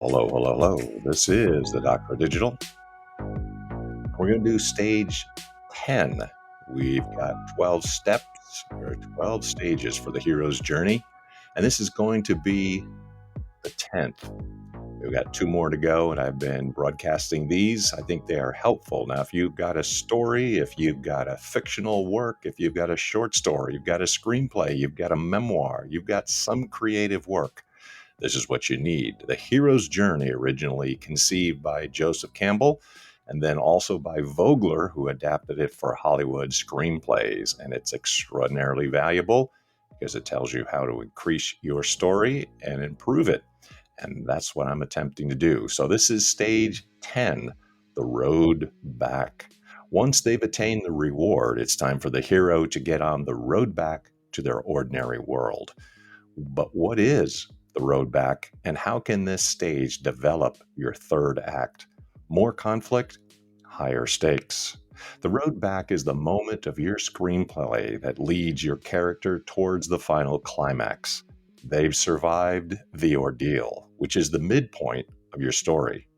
Hello, hello, hello. This is the Doctor Digital. We're going to do stage 10. We've got 12 steps or 12 stages for the hero's journey, and this is going to be the 10th. We've got 2 more to go, and I've been broadcasting these. I think they are helpful. Now, if you've got a story, if you've got a fictional work, if you've got a short story, you've got a screenplay, you've got a memoir, you've got some creative work, this is what you need. The Hero's Journey, originally conceived by Joseph Campbell and then also by Vogler, who adapted it for Hollywood screenplays. And it's extraordinarily valuable because it tells you how to increase your story and improve it. And that's what I'm attempting to do. So this is stage 10, the road back. Once they've attained the reward, it's time for the hero to get on the road back to their ordinary world. But what is the road back, and how can this stage develop your third act? More conflict, higher stakes. The road back is the moment of your screenplay that leads your character towards the final climax. They've survived the ordeal, which is the midpoint of your story.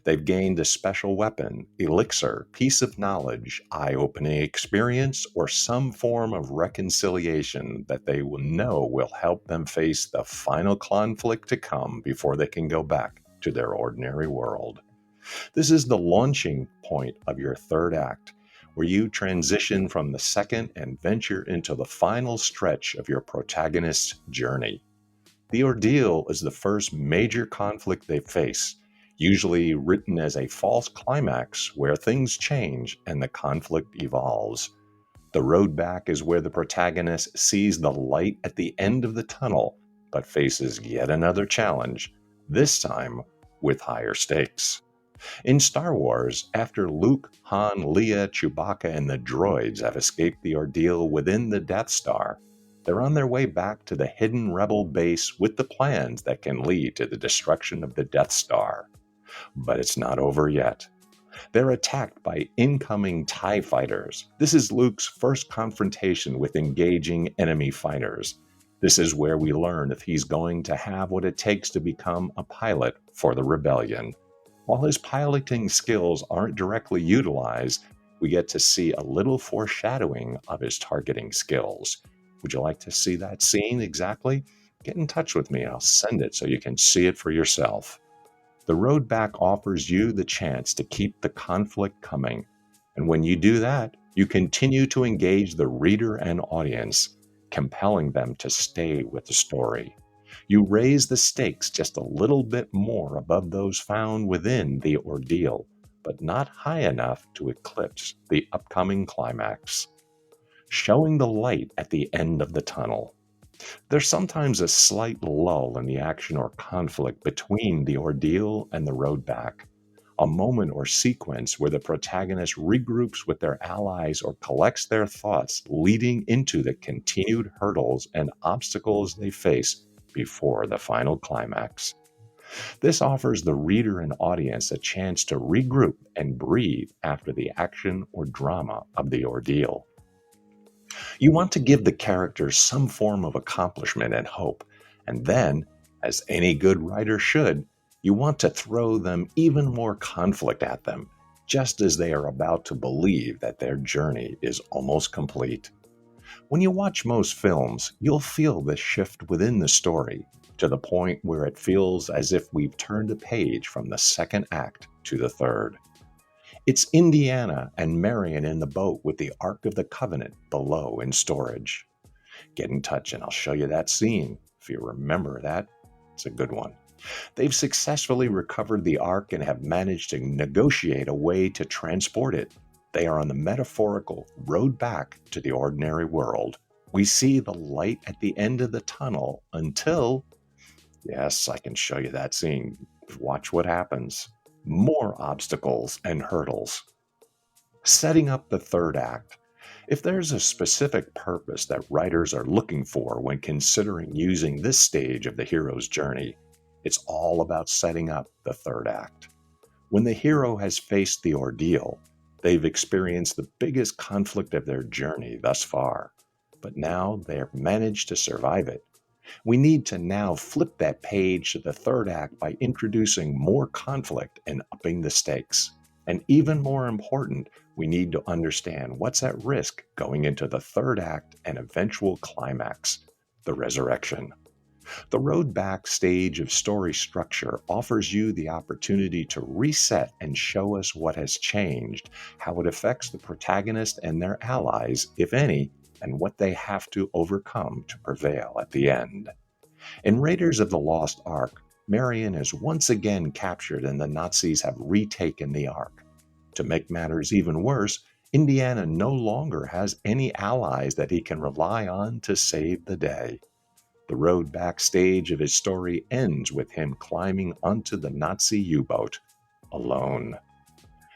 They've gained a special weapon, elixir, piece of knowledge, eye-opening experience, or some form of reconciliation that they will know will help them face the final conflict to come before they can go back to their ordinary world. This is the launching point of your third act, where you transition from the second and venture into the final stretch of your protagonist's journey. The ordeal is the first major conflict they face, usually written as a false climax where things change and the conflict evolves. The road back is where the protagonist sees the light at the end of the tunnel, but faces yet another challenge, this time with higher stakes. In Star Wars, after Luke, Han, Leia, Chewbacca, and the droids have escaped the ordeal within the Death Star, they're on their way back to the hidden rebel base with the plans that can lead to the destruction of the Death Star. But it's not over yet. They're attacked by incoming TIE fighters. This is Luke's first confrontation with engaging enemy fighters. This is where we learn if he's going to have what it takes to become a pilot for the rebellion. While his piloting skills aren't directly utilized, we get to see a little foreshadowing of his targeting skills. Would you like to see that scene exactly? Get in touch with me. I'll send it so you can see it for yourself. The road back offers you the chance to keep the conflict coming. And when you do that, you continue to engage the reader and audience, compelling them to stay with the story. You raise the stakes just a little bit more above those found within the ordeal, but not high enough to eclipse the upcoming climax. Showing the light at the end of the tunnel. There's sometimes a slight lull in the action or conflict between the ordeal and the road back, a moment or sequence where the protagonist regroups with their allies or collects their thoughts, leading into the continued hurdles and obstacles they face before the final climax. This offers the reader and audience a chance to regroup and breathe after the action or drama of the ordeal. You want to give the characters some form of accomplishment and hope, and then, as any good writer should, you want to throw them even more conflict at them, just as they are about to believe that their journey is almost complete. When you watch most films, you'll feel this shift within the story, to the point where it feels as if we've turned a page from the second act to the third. It's Indiana and Marion in the boat with the Ark of the Covenant below in storage. Get in touch and I'll show you that scene. If you remember that, it's a good one. They've successfully recovered the Ark and have managed to negotiate a way to transport it. They are on the metaphorical road back to the ordinary world. We see the light at the end of the tunnel until, yes, I can show you that scene. Watch what happens. More obstacles and hurdles. Setting up the third act. If there's a specific purpose that writers are looking for when considering using this stage of the hero's journey, it's all about setting up the third act. When the hero has faced the ordeal, they've experienced the biggest conflict of their journey thus far, but now they have managed to survive it. We need to now flip that page to the third act by introducing more conflict and upping the stakes. And even more important, we need to understand what's at risk going into the third act and eventual climax, the resurrection. The road back stage of story structure offers you the opportunity to reset and show us what has changed, how it affects the protagonist and their allies, if any, and what they have to overcome to prevail at the end. In Raiders of the Lost Ark, Marion is once again captured and the Nazis have retaken the Ark. To make matters even worse, Indiana no longer has any allies that he can rely on to save the day. The road backstage of his story ends with him climbing onto the Nazi U-boat, alone.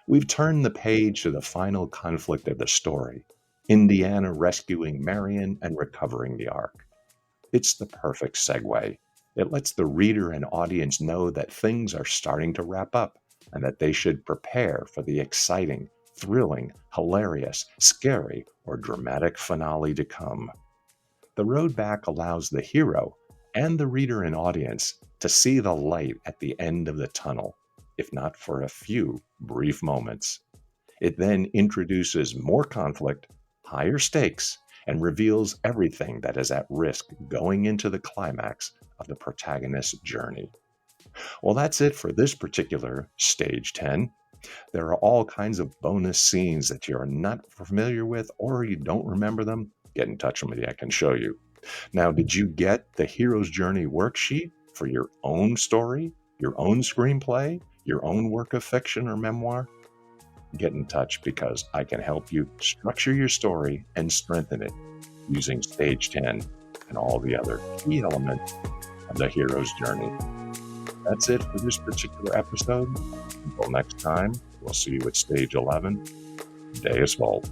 We've turned the page to the final conflict of the story, Indiana rescuing Marion and recovering the Ark. It's the perfect segue. It lets the reader and audience know that things are starting to wrap up and that they should prepare for the exciting, thrilling, hilarious, scary, or dramatic finale to come. The road back allows the hero and the reader and audience to see the light at the end of the tunnel, if not for a few brief moments. It then introduces more conflict, higher stakes, and reveals everything that is at risk going into the climax of the protagonist's journey. Well, that's it for this particular Stage 10. There are all kinds of bonus scenes that you're not familiar with or you don't remember them. Get in touch with me, I can show you. Now, did you get the Hero's Journey worksheet for your own story, your own screenplay, your own work of fiction or memoir? Get in touch because I can help you structure your story and strengthen it using Stage 10 and all the other key elements of the hero's journey. That's it for this particular episode. Until next time, we'll see you at Stage 11, Deus Vult.